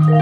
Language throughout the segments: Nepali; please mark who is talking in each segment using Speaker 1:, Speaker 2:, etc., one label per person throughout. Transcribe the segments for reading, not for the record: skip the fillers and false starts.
Speaker 1: So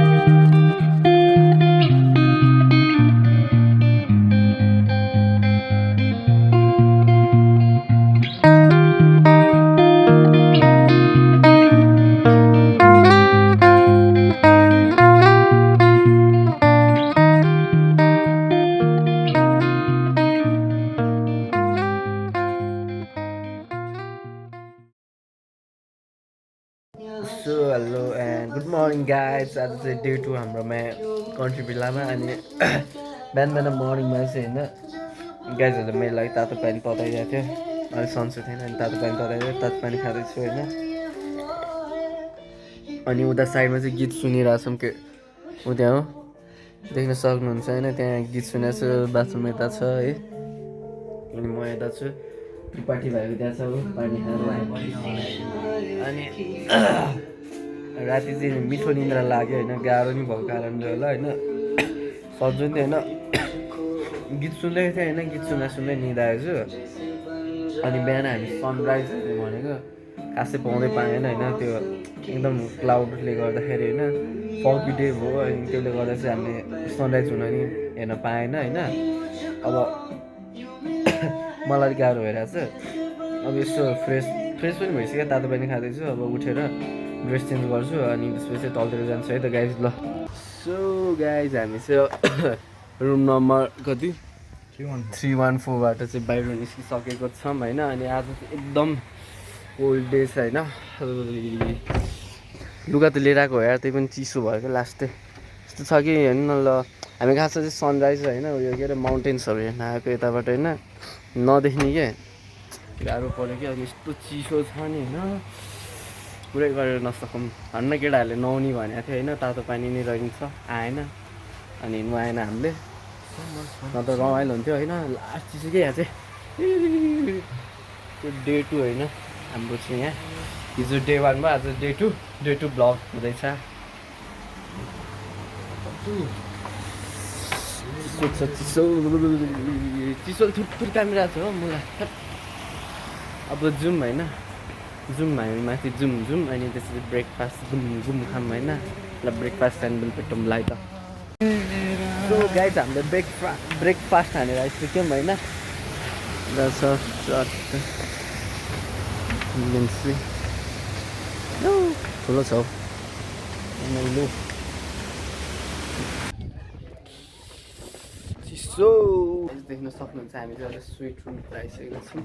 Speaker 1: hello and good morning guys. आज चाहिँ डे 2 हाम्रोमा कन्ट्री भिल्लामा अनि बिहान बिहान मर्निङमा चाहिँ होइन गाइजहरूले मेरो लागि तातो पानी तताइरहेको थियो। अहिले सन्चो थिएन अनि तातो पानी तताइदियो, तातो पानी खाँदैछु होइन। अनि उता साइडमा चाहिँ गीत सुनिरहेको छौँ के उता हो देख्न सक्नुहुन्छ होइन, त्यहाँ गीत सुनेको छु। बाथरुम यता छ है अनि म यता छु, पार्टी भएको त्यहाँ छ हो पानी खाएर। अनि राति चाहिँ मिठो निन्द्रा लाग्यो होइन, गाह्रो नि भएको कारणले होला होइन, सजिलो नि होइन। गीत सुन्दै थियो होइन, गीत सुन्दा सुन्दै निद आएछु। अनि बिहान हामी सनराइज भनेको खासै पाउँदै पाएन होइन, त्यो एकदम क्लाउडले गर्दाखेरि होइन, फगी डे भयो अनि त्यसले गर्दा चाहिँ हामीले सनराइज हुन नि हेर्न पाएन होइन। अब मलाई अलिक गाह्रो भइरहेको छ। अब यसो फ्रेस पनि भइसक्यो, तातो पानी खाँदैछु। अब उठेर ड्रेस चेन्ज गर्छु अनि त्यसपछि तलतिर जान्छु है त गाइज। ल सो गाइज हामी चाहिँ रुम नम्बर कति 314बाट चाहिँ बाहिर निस्किसकेको छौँ होइन। अनि आज चाहिँ एकदम कोल्ड डेज होइन, लुगा त लिएर आएको हो यार, त्यही पनि चिसो भयो क्या लास्टै। यस्तो छ कि हेर्नु न, ल हामी खास चाहिँ सनराइज होइन उयो के अरे माउन्टेन्सहरू हेर्न आएको यताबाट होइन, नदेख्ने क्या गाह्रो पऱ्यो क्या। अनि यस्तो चिसो छ नि होइन, पुरै गरेर नसकौँ। भन्न केटाहरूले नुहाउने भनेको थियो होइन, तातो पानी नै रहन्छ, आएन अनि नुहाएन हामीले, नत्र रमाइलो हुन्थ्यो होइन। लास्ट चिसो के यहाँ चाहिँ त्यो डे 2 होइन हाम्रो चाहिँ यहाँ। हिजो डे 1 भयो, आज डे 2 ब्लग हुँदैछ। चिसो चिसो थुप्रै कामिरहेको छ हो मलाई। अब जाउँ होइन, जाउँ हामी माथि जाउँ अनि त्यसपछि ब्रेकफास्ट घुम खाऊँ होइन। ल ब्रेकफास्ट एन्ड पेटौँ लाइ त। सो गाइज हामीले ब्रेकफास्ट हानेर आइसक्यौँ होइन। ठुलो छ हौ चिसो देख्न सक्नुहुन्छ। हामी चाहिँ अहिले स्विट रुम आइसकेको छौँ।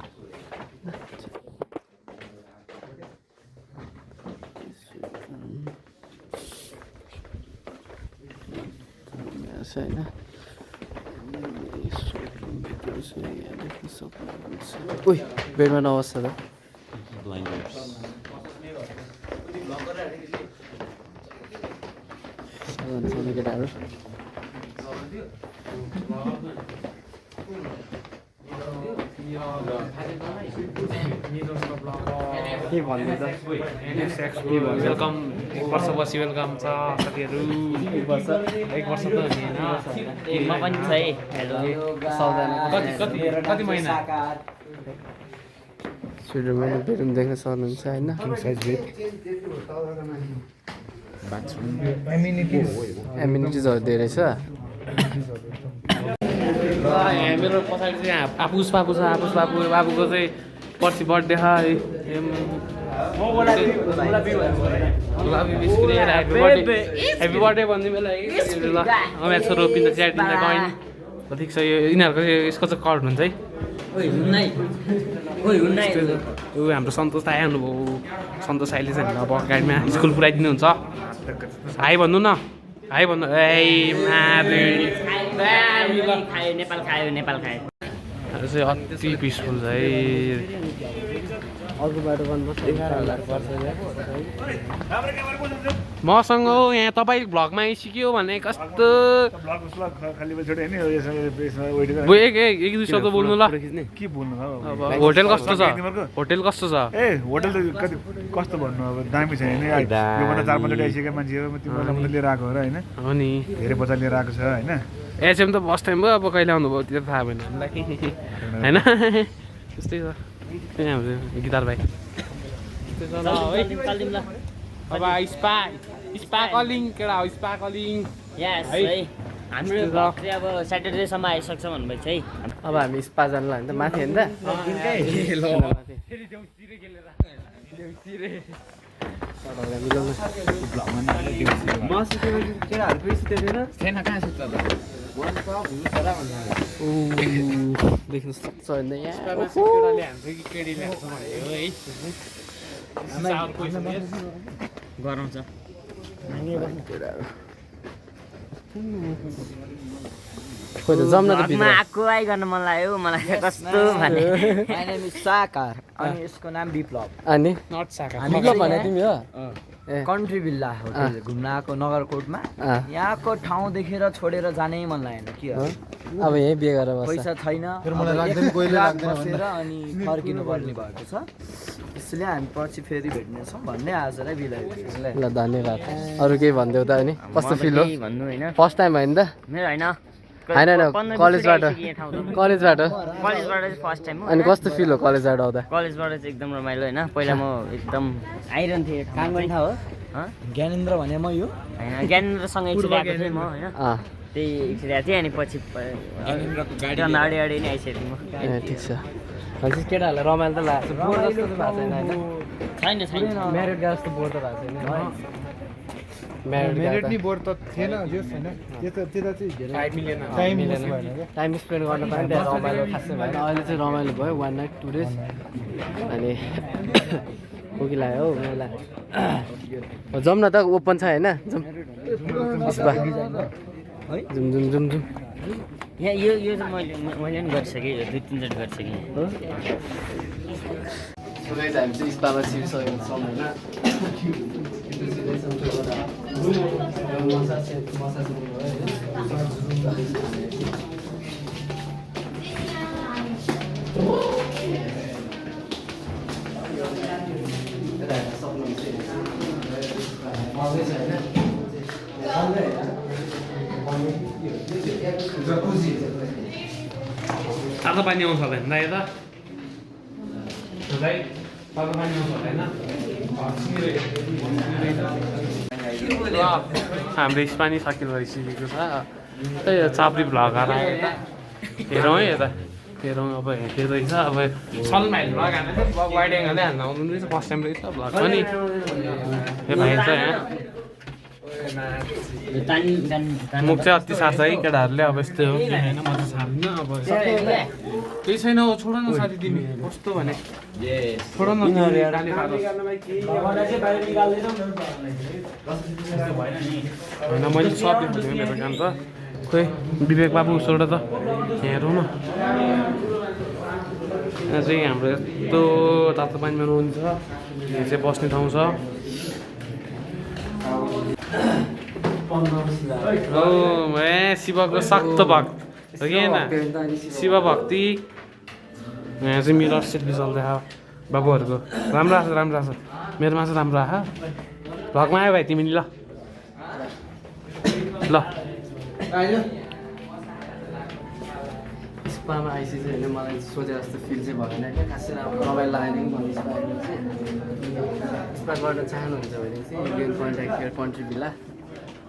Speaker 1: होइन उही बेडमा नबस्छ त केटाहरू। के भन्दै त
Speaker 2: वेलकम, एक वर्षपछि वेलकम छ साथीहरू। एक वर्ष त होइन,
Speaker 3: म पनि छ है।
Speaker 2: कति महिना
Speaker 1: सुरुमा बेडरुम देख्न सक्नुहुन्छ होइन। एम्युनिटिजहरू धेरै छ।
Speaker 2: मेरो पछाडि चाहिँ आपुस बाबु छ। बाबुको चाहिँ पर्सि बर्थडे छ। ह्याप्पी बर्थडे भनिदिनु बेला ल मेरो छोरो रोपिन्छ च्याटिन्छ गइन्। ठिक छ, यो यिनीहरूको यसको चाहिँ कट हुन्छ है। ऊ हाम्रो सन्तोष दाइ आउनुभयो। सन्तोष दाइले चाहिँ अब गाडीमा स्कुल पुऱ्याइदिनुहुन्छ। हाई भन्नु न, हाई भन्नु।
Speaker 3: नेपाल खायो।
Speaker 2: चाहिँ अति पिसफुल छ है।
Speaker 1: अर्को बाटो गर्नुपर्छ।
Speaker 2: मसँग हो यहाँ तपाईँ भ्लगमा आइसिक्यो भने कस्तो एक दुई शब्द बोल्नु ल।
Speaker 4: के बोल्नु
Speaker 2: अब होटेल कस्तो छ? होटेल कस्तो छ?
Speaker 4: ए होटेल त कति कस्तो भन्नु, अब दामी छ होइन। योभन्दा 4-5 आइसकेको मान्छे हो, तिमीलाई मात्रै लिएर आएको हो र होइन।
Speaker 2: हो नि,
Speaker 4: धेरै बच्चा लिएर आएको छ होइन।
Speaker 2: एचएम त फर्स्ट टाइम भयो, अब कहिले आउनुभयो त्यो त थाहा भएन हामीलाई होइन। त्यस्तै छ। त्यही हाम्रो गिटार भाइ। अब स्पाई स्पार्कलिङ केटा हो स्पार्कलिङ
Speaker 3: यस
Speaker 2: है।
Speaker 3: है हाम्रो भक्त चाहिँ अब स्याटरडेसम्म आइसक्छ भन्नुभएको छ है।
Speaker 1: अब हामी स्पा जानु लाग्यो नि त माथि होइन त देख्नु सक्छ होइन यहाँ
Speaker 2: केटाले हान्छ कि केटीले हान्छ भनेको है
Speaker 3: गराउँछ
Speaker 1: खोइ त जम्न त
Speaker 3: भगमा आएको आइ गर्न मन लाग्यो मलाई कस्तो भने
Speaker 5: My name is साकार अनि यसको नाम विप्लव
Speaker 1: अनि
Speaker 2: नट साका
Speaker 1: विप्लव भने तिमी हो ए
Speaker 5: कन्ट्री बिल्ला होटल घुम्न आएको नगरकोटमा यहाँको ठाउँ देखेर छोडेर जानै मन लागेन के हो
Speaker 1: अब यहीँ बिहे गरेर बस्छ
Speaker 5: पैसा छैन बसेर अनि फर्किनु पर्ने भएको छ त्यसैले हामी पछि फेरि भेट्नेछौँ भन्ने आजलाई बिलाइ
Speaker 1: ल धन्यवाद अरू केही भनिदेऊ त अनि कस्तो फिल हो
Speaker 3: भन्नु होइन
Speaker 1: फर्स्ट टाइम होइन त
Speaker 3: मेरो होइन
Speaker 1: होइन कलेजबाट कलेजबाट
Speaker 3: कलेजबाट चाहिँ फर्स्ट टाइम हो
Speaker 1: अनि कस्तो फिल हो कलेजबाट आउँदा
Speaker 3: कलेजबाट चाहिँ एकदम रमाइलो होइन पहिला म एकदम आइरहन्थेँ
Speaker 5: काङबन्ठा हो ज्ञानेन्द्र भने म यो
Speaker 3: होइन ज्ञानेन्द्रसँग एकचोटि आएको थिएँ म होइन त्यही एकचोटि आएको थिएँ अनि पछि त्योभन्दा अगाडि नै आइसकेको म
Speaker 1: ए ठिक छ भनेपछि केटाहरूलाई रमाइलो त लागेको छ बोर जस्तो त भएको छैन होइन
Speaker 3: छैन
Speaker 1: म्यारिड गएको जस्तो बोर त भएको छैन म्यारिड
Speaker 4: नि बोर त थिएन जस होइन त्यता चाहिँ धेरै
Speaker 2: टाइम मिलेन
Speaker 4: टाइम मिलेन भएन क्या
Speaker 1: टाइम स्पेन्ड गर्न पाएँ त्यहाँ रमाइलो खासै भएन अहिले चाहिँ रमाइलो भयो 1 नाइट 2 डेज अनि कोकी लाग्यो हौ मलाई जाउँ न त ओपन छ होइन जाउँ जुम जुम जुम जुम
Speaker 3: यहाँ यो चाहिँ मैले पनि गरिसकेँ यो 2-3 चोटि गरिसकेँ
Speaker 1: सुरै हामी चाहिँ स्पामा छिरिसकेको छौँ होइन
Speaker 2: तातो पानी आउँछ होला नि त यता तातो पानी आउँछ होला होइन हाम्रो स्पानी सकिल भइसकेको छ त्यही हो चाप्री भ्लगर आयो यता हेरौँ है यता हेरौँ अब हेर्दैछ अब सल भाइले लगाएको वाइड एङ्गलले हाल्न आउनु रहेछ फर्स्ट टाइम रहेछ भ्लग पनि यो भाइ छ यहाँ मुख चाहिँ अति सार्छ है केटाहरूले अब यस्तै हो होइन म त सार्दिनँ अब केही छैन हो छोड न साथी तिमी कस्तो भने छोड न गाली खाँदोस् होइन मैले सब देखाएको मेरो काम त खोइ विवेक बाबु उसबाट त हेरौँ न यहाँ चाहिँ हाम्रो यस्तो तातो पानीमा नुहाउँछ यहाँ चाहिँ बस्ने ठाउँ छ शिवको सक्त भक्त हो कि होइन शिव भक्ति यहाँ चाहिँ मिरर सेल्फी चल्दैछ बाबुहरूको राम्रो आएको छ राम्रो आएको छ मेरोमा चाहिँ राम्रो आयो भ्लगमा आयो भाइ तिमी ल ल
Speaker 1: स्पामा आइसि चाहिँ होइन मलाई सोचे जस्तो फिल चाहिँ भएन क्या खासै राम्रो रमाइलो लागेन कि मलाई स्पा चाहिँ स्पा गर्न चाहनुहुन्छ भने चाहिँ you can contact here country भिला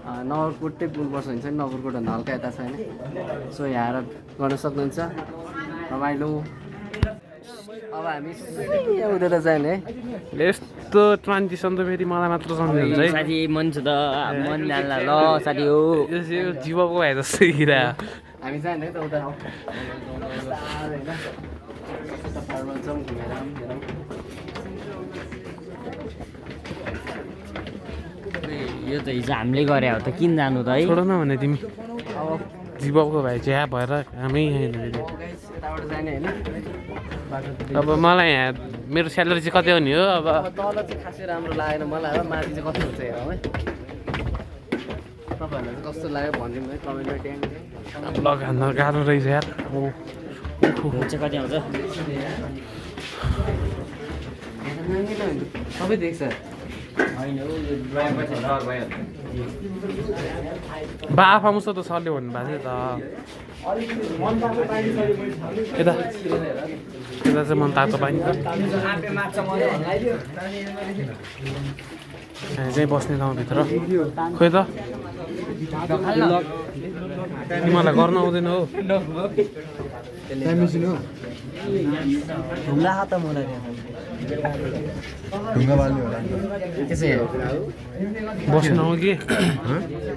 Speaker 1: नगरकोटै पुग्नुपर्छ भने चाहिँ नगरकोट भन्दा हल्का यता छ होइन सो यहाँ आएर गर्न सक्नुहुन्छ रमाइलो अब हामी उता जाने है
Speaker 2: यस्तो ट्रान्जिसन त फेरि मलाई मात्र सम्झिन्छ है
Speaker 3: साथी मन छ त मन जान्ला ल साथी हो
Speaker 2: यो जीवको भए जस्तो हिरा
Speaker 1: हामी जाने है त उता होइन फार्मल जाउँ घुमेर हेरौँ
Speaker 3: यो त हिजो हामीले गरे हो त किन जानु त है
Speaker 2: छोड न भने तिमी
Speaker 1: अब
Speaker 2: जीवको भाइ चाहिँ भएर कामै छैन फेरि
Speaker 1: यताबाट जाने होइन बाटो
Speaker 2: अब मलाई यहाँ मेरो स्यालेरी चाहिँ कति आउने हो अब
Speaker 1: तल चाहिँ खासै राम्रो लागेन मलाई अब माथि चाहिँ कति हुन्छ हेरौँ है तपाईँहरूलाई चाहिँ कस्तो लाग्यो भनिदिनु है कमेन्टमा ट्याङ
Speaker 2: ब्लग हान्न गाह्रो रहेछ यार
Speaker 3: चाहिँ कति आउँछ
Speaker 1: सबै देख्छ
Speaker 3: होइन हौ यो ड्राइभर चाहिँ डर भइहाल्छ
Speaker 2: बा आफा मुसा त सरले भन्नुभएको थियो त यता चाहिँ मन तातो पानी छ हामी चाहिँ बस्ने ठाउँभित्र खोइ त तिमीलाई गर्न आउँदैन हो बस्नु आऊ कि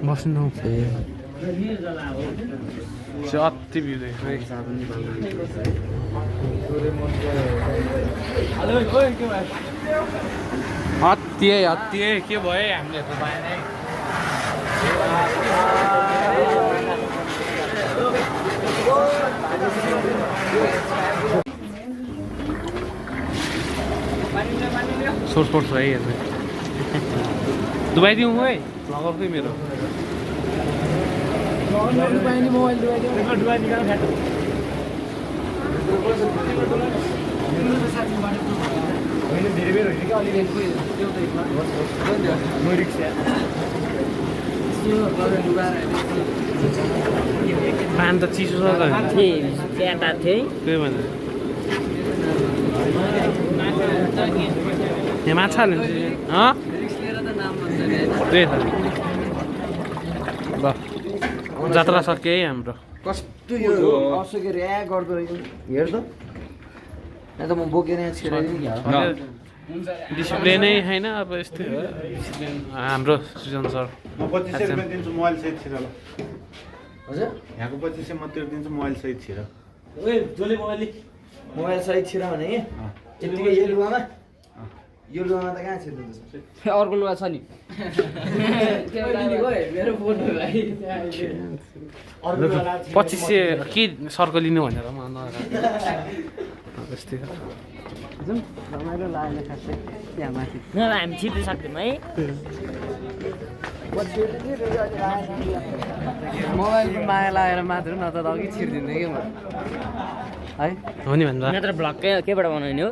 Speaker 2: बस्नु आऊ अति भ्यू देख्छ हत्ती के भयो हामीले त पाएन सोर्स पर्छ है यहाँ दुबाइदिउँ है लगाउँदै मेरो पान त चिसो छ त
Speaker 3: त्यहाँ थिएँ
Speaker 2: त्यही भन्छ यहाँ माछा हाल्नु त्यही त ल जात्रा सक्यो है हाम्रो
Speaker 5: कस्तो यो असोके र्या गर्दो हेर त यहाँ त म बोकेर यहाँ छिराइदिनु
Speaker 2: डिसिप्लिनै छैन अब यस्तै हो डिसिप्लिन हाम्रो सृजन सर
Speaker 4: म 2500 रुपियाँ दिन्छु मोबाइल सहित छिर ल
Speaker 5: हजुर
Speaker 4: यहाँको 2500 म तिर्दिन्छु दिन्छु मोबाइल सहित छिर
Speaker 5: मोबाइल सहित छिर भने यतिकै यो लुगामा त कहाँ छिर्नुहुन्छ
Speaker 3: अर्को लुगा छ नि मेरो फोन
Speaker 2: 2500 के सर्को लिनु भनेर म यस्तै
Speaker 3: रमाइलो लागेन खासै त्यहाँ माथि हामी छिर्नु सक्दैनौँ है
Speaker 1: मोबाइलको माया लागेर मात्र न त अघि छिर्दिनँ कि म है
Speaker 2: हो नि भन्दा
Speaker 3: नत्र भ्लग केबाट बनाउने हो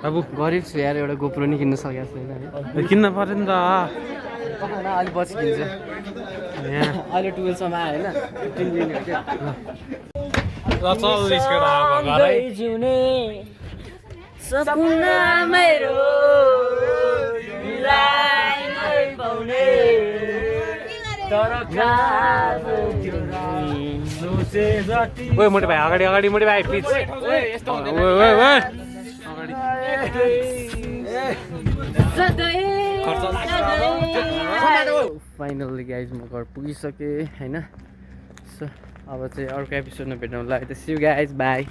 Speaker 2: बाबु
Speaker 1: गरिब छु यार एउटा गोप्रो नि किन्न सकेको छैन है
Speaker 2: किन्न पर्यो नि त
Speaker 1: अलिक पछि किन्छ
Speaker 2: यहाँ
Speaker 1: अहिले 12 सम्म आयो होइन 15 दिन हो क्या
Speaker 3: जिउने सपना मेरो पाउने तर
Speaker 2: ओए मोटे भाइ अगाडि मोटे भाइ प्लिज
Speaker 1: फाइनल्ली गाइज म घर पुगिसकेँ होइन सो अब चाहिँ अर्को एपिसोडमा भेट्नु होला सी यू गाइज बाई